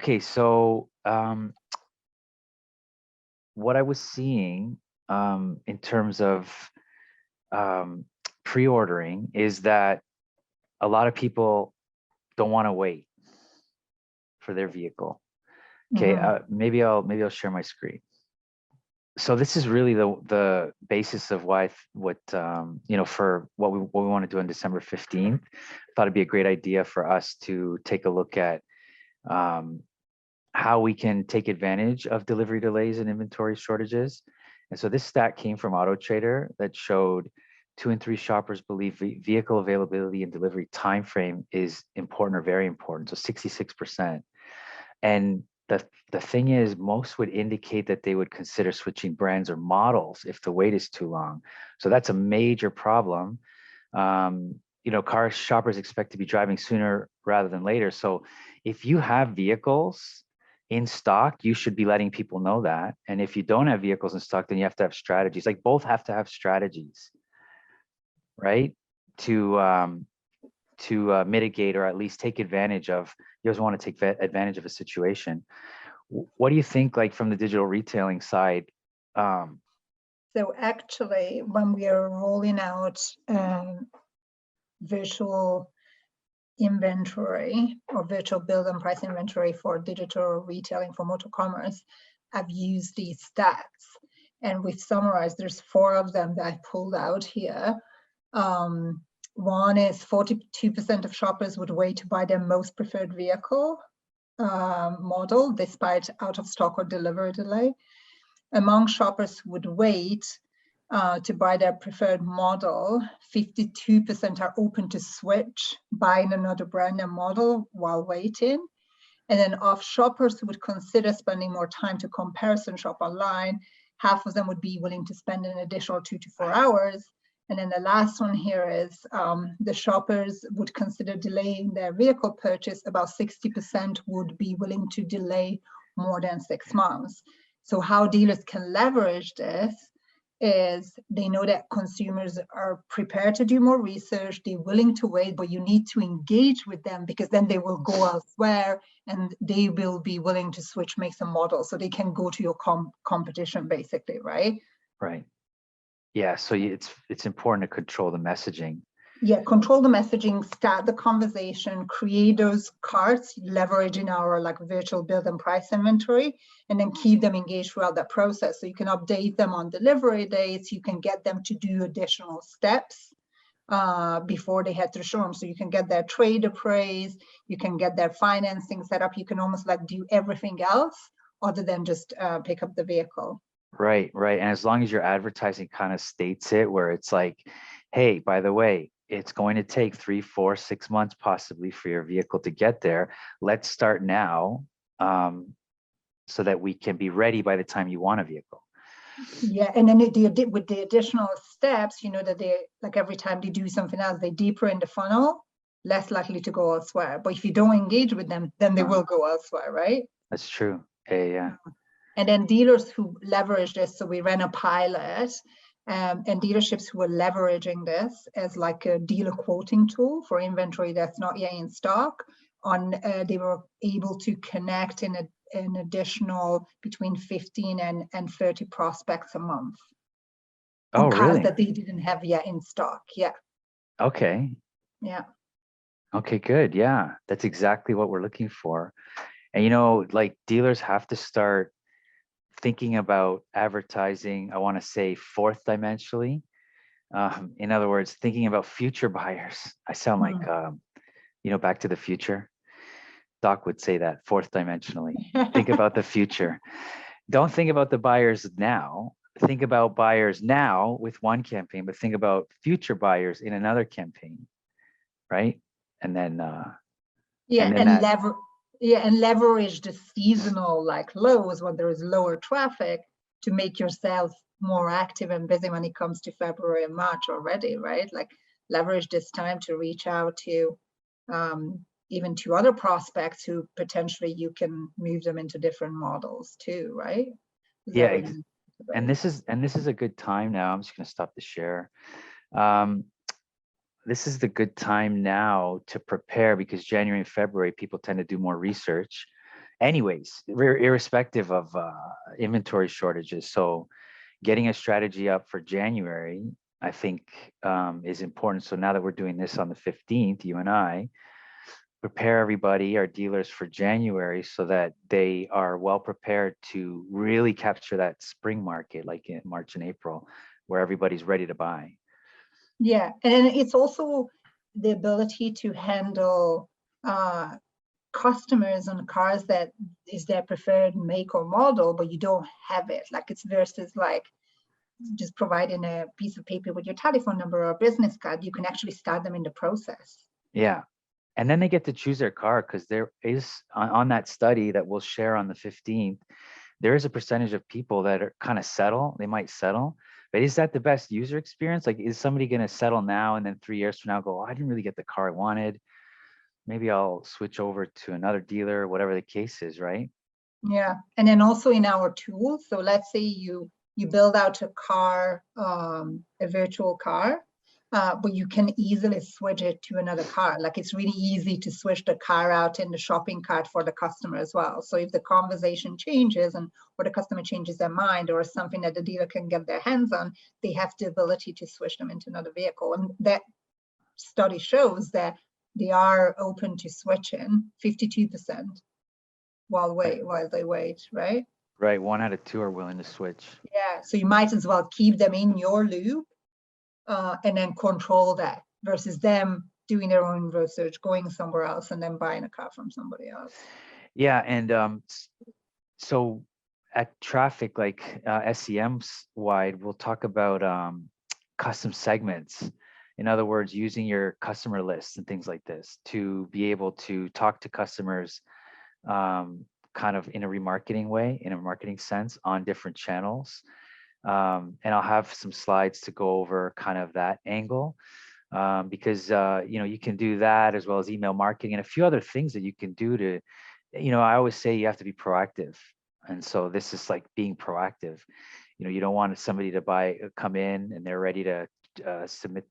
Okay, so what I was seeing in terms of pre-ordering is that a lot of people don't want to wait for their vehicle. Okay, maybe I'll share my screen. So this is really the basis of why for what we want to do on December 15th. I thought it'd be a great idea for us to take a look at how we can take advantage of delivery delays and inventory shortages. And so this stat came from Auto Trader that showed 2 in 3 shoppers believe vehicle availability and delivery timeframe is important or very important. So 66%. And the thing is, most would indicate that they would consider switching brands or models if the wait is too long. So that's a major problem. Car shoppers expect to be driving sooner rather than later. So if you have vehicles in stock, you should be letting people know that. And if you don't have vehicles in stock, then you have to have strategies. Like both have to have strategies, right? To mitigate or at least take advantage of. You always want to take advantage of a situation. What do you think, like from the digital retailing side? So actually, when we are rolling out virtual inventory or virtual build and price inventory for digital retailing for motor commerce, I've used these stats, and we've summarized. There's 4 of them that I pulled out here. One is 42% of shoppers would wait to buy their most preferred vehicle model despite out of stock or delivery delay. Among shoppers who would wait to buy their preferred model, 52% are open to switch, buying another brand and model while waiting. And then of shoppers who would consider spending more time to comparison shop online, half of them would be willing to spend an additional 2 to 4 hours. And then the last one here is the shoppers would consider delaying their vehicle purchase. About 60% would be willing to delay more than 6 months. So how dealers can leverage this is they know that consumers are prepared to do more research, they're willing to wait, but you need to engage with them because then they will go elsewhere and they will be willing to switch, make some models so they can go to your competition basically, right? Right. Yeah, so it's important to control the messaging. Yeah, control the messaging, start the conversation, create those carts, leveraging our like virtual build and price inventory, and then keep them engaged throughout that process. So you can update them on delivery dates, you can get them to do additional steps before they head to the showroom. So you can get their trade appraised, you can get their financing set up, you can almost like do everything else other than just pick up the vehicle. Right. And as long as your advertising kind of states it, where it's like, hey, by the way, it's going to take 3, 4, 6 months possibly for your vehicle to get there. Let's start now so that we can be ready by the time you want a vehicle. Yeah, and then with the additional steps, you know, that they like every time they do something else, they deeper in the funnel, less likely to go elsewhere. But if you don't engage with them, then they will go elsewhere, right? That's true. Yeah. And then dealers who leverage this, so we ran a pilot, and dealerships who are leveraging this as like a dealer quoting tool for inventory that's not yet in stock. They were able to connect in an additional between 15 and 30 prospects a month. Oh, really? That they didn't have yet in stock. Yeah. Okay. Yeah. Okay, good. Yeah, that's exactly what we're looking for. And like dealers have to start thinking about advertising, I want to say 4th dimensionally. In other words, thinking about future buyers. I sound like, Back to the Future. Doc would say that 4th dimensionally. Think about the future. Don't think about the buyers now. Think about buyers now with one campaign, but think about future buyers in another campaign, right? And then, and leverage the seasonal like lows when there is lower traffic to make yourself more active and busy when it comes to February and March already, right? Like leverage this time to reach out to even to other prospects who potentially you can move them into different models too, right? Yeah, and this is a good time now. I'm just going to stop the share. This is the good time now to prepare because January and February people tend to do more research anyways, irrespective of inventory shortages. So getting a strategy up for January, I think is important. So now that we're doing this on the 15th, you and I, prepare everybody, our dealers, for January so that they are well prepared to really capture that spring market, like in March and April, where everybody's ready to buy. Yeah, and it's also the ability to handle customers on cars that is their preferred make or model, but you don't have it. Like it's versus like just providing a piece of paper with your telephone number or a business card. You can actually start them in the process. Yeah. And then they get to choose their car, because there is on that study that we'll share on the 15th, there is a percentage of people that are kind of settle. They might settle, but is that the best user experience? Like, is somebody going to settle now and then 3 years from now go, oh, I didn't really get the car I wanted. Maybe I'll switch over to another dealer, whatever the case is, right? Yeah, and then also in our tools. So let's say you build out a car, a virtual car, but you can easily switch it to another car. Like it's really easy to switch the car out in the shopping cart for the customer as well. So if the conversation changes or the customer changes their mind or something that the dealer can get their hands on, they have the ability to switch them into another vehicle. And that study shows that they are open to switching 52% while they wait, right? Right. 1 out of 2 are willing to switch. Yeah. So you might as well keep them in your loop and then control that versus them doing their own research, going somewhere else, and then buying a car from somebody else. Yeah. And so at Traffic, like SEM's wide, we'll talk about custom segments. In other words, using your customer lists and things like this to be able to talk to customers kind of in a remarketing way, in a marketing sense, on different channels. And I'll have some slides to go over kind of that angle, because you can do that as well as email marketing and a few other things that you can do to, I always say you have to be proactive. And so this is like being proactive. You don't want somebody to come in and they're ready to submit,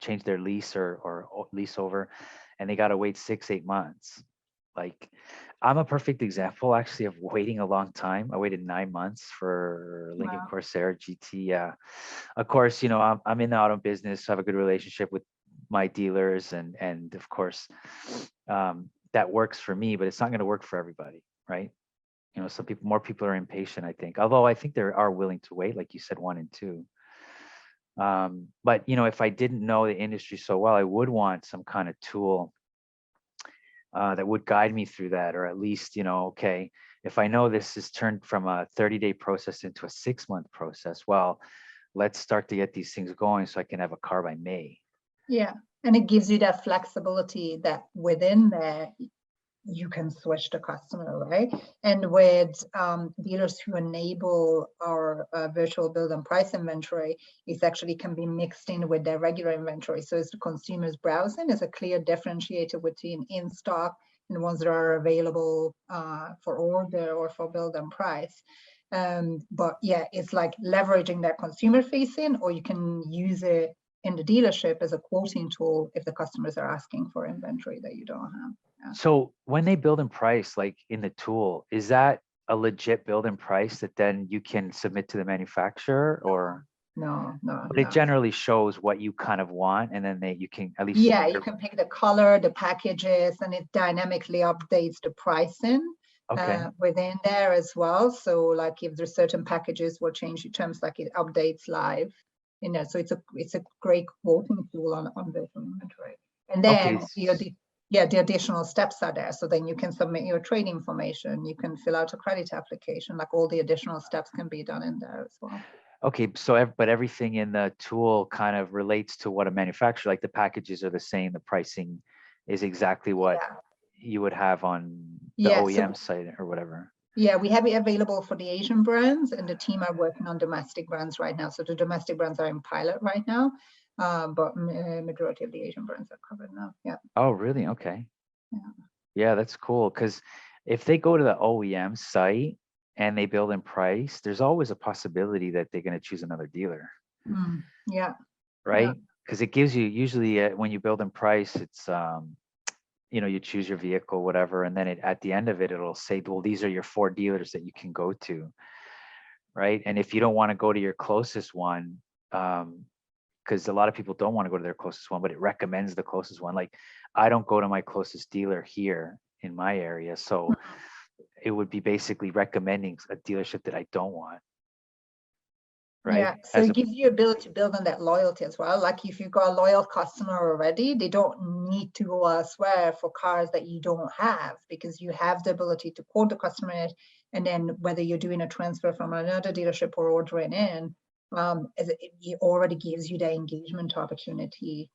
change their lease or lease over, and they got to wait 6-8 months. Like, I'm a perfect example actually of waiting a long time. I waited 9 months for Lincoln Corsair GT. Yeah, of course, I'm in the auto business, so I have a good relationship with my dealers, and of course, that works for me, but it's not going to work for everybody, right? More people are impatient, I think. Although I think they are willing to wait, like you said, 1 and 2. But if I didn't know the industry so well, I would want some kind of tool that would guide me through that, or at least, okay, if I know this is turned from a 30-day process into a 6-month process, well, let's start to get these things going so I can have a car by May. Yeah, and it gives you that flexibility that within there, you can switch the customer, right? And with dealers who enable our virtual build and price inventory, it actually can be mixed in with their regular inventory. So as the consumer's browsing, is a clear differentiator between in stock and ones that are available for order or for build and price. But yeah, it's like leveraging that consumer facing, or you can use it in the dealership as a quoting tool if the customers are asking for inventory that you don't have. Yeah. So when they build and price, like in the tool, is that a legit build and price that then you can submit to the manufacturer, or? No. But it generally shows what you kind of want, and then you can at least. Yeah, you can pick the color, the packages, and it dynamically updates the pricing within there as well. So like if there's certain packages will change the terms, like it updates live. So it's a great quoting tool on virtual inventory. And then the additional steps are there. So then you can submit your trade information, you can fill out a credit application, like all the additional steps can be done in there as well. Okay, so but everything in the tool kind of relates to what a manufacturer, like the packages are the same, the pricing is exactly what you would have on the OEM site or whatever. Yeah, we have it available for the Asian brands, and the team are working on domestic brands right now. So the domestic brands are in pilot right now, but majority of the Asian brands are covered now. Yeah. Oh, really? Okay. Yeah, that's cool. Because if they go to the OEM site and they build in price, there's always a possibility that they're going to choose another dealer. Yeah. Right? Because it gives you usually when you build in price, it's you choose your vehicle, whatever, and then at the end of it, it'll say, well, these are your 4 dealers that you can go to, right? And if you don't want to go to your closest one, because a lot of people don't want to go to their closest one, but it recommends the closest one. Like, I don't go to my closest dealer here in my area, so it would be basically recommending a dealership that I don't want, right? Yeah, so As it a gives you ability to build on that loyalty as well. Like if you've got a loyal customer already, they don't need to go elsewhere for cars that you don't have, because you have the ability to quote the customer, and then whether you're doing a transfer from another dealership or ordering in, it already gives you the engagement opportunity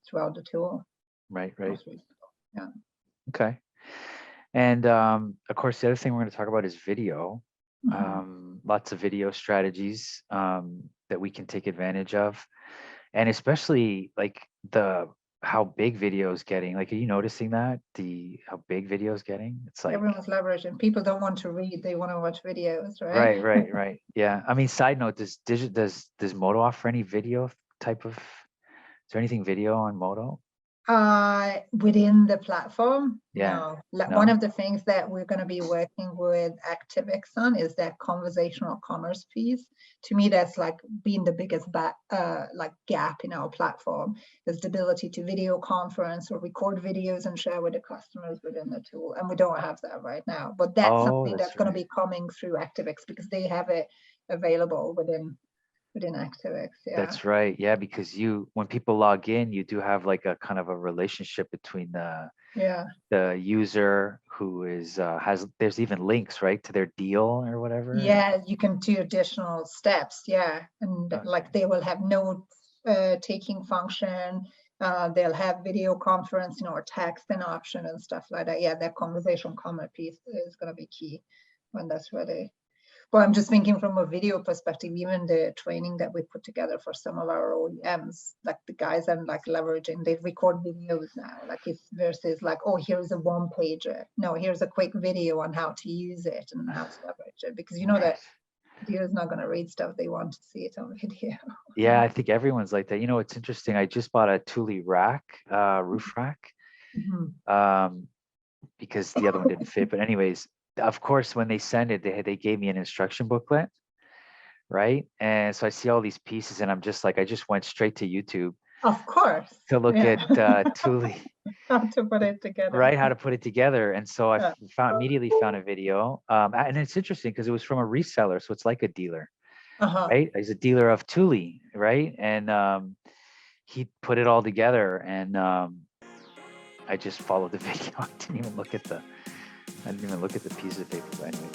throughout the tool. right. Most reasonable. Yeah. Okay. And of course, the other thing we're going to talk about is video. Lots of video strategies that we can take advantage of, and especially like how big video is getting. Like, are you noticing that how big video is getting? It's like Everyone's leveraging. People don't want to read; they want to watch videos, right? right. Yeah. I mean, side note: does Moto offer any video type of? Is there anything video on Moto? Within the platform, Yeah. no. No. One of the things that we're going to be working with ActiveX on is that conversational commerce piece. To me, that's like being the biggest gap in our platform, is the ability to video conference or record videos and share with the customers within the tool. And we don't have that right now, but that's something that's going to be coming through ActiveX, because they have it available within ActiveX. Yeah. That's right. Yeah, because when people log in, you do have like a kind of a relationship between the user who is there's even links, right, to their deal or whatever. Yeah, you can do additional steps. Yeah, and like they will have note taking function. They'll have video conferencing or texting option and stuff like that. Yeah, that conversation comment piece is going to be key when that's ready. Well, I'm just thinking from a video perspective, even the training that we put together for some of our OEMs, like the guys I'm like leveraging, they record videos now, like it's versus like, oh, here's a one pager. No, here's a quick video on how to use it and how to leverage it, because you know that dealer's not going to read stuff, they want to see it on video. Yeah, I think everyone's like that. It's interesting. I just bought a Thule rack, roof rack, because the other one didn't fit. But anyways, of course, when they send it, they gave me an instruction booklet, right? And so I see all these pieces, and I'm just like, I just went straight to YouTube. Of course. To look at Thule. How to put it together. Right, how to put it together. And so I immediately found a video. And it's interesting because it was from a reseller, so it's like a dealer, right? He's a dealer of Thule, right? And he put it all together, and I just followed the video. I didn't even look at the piece of paper, but anyway.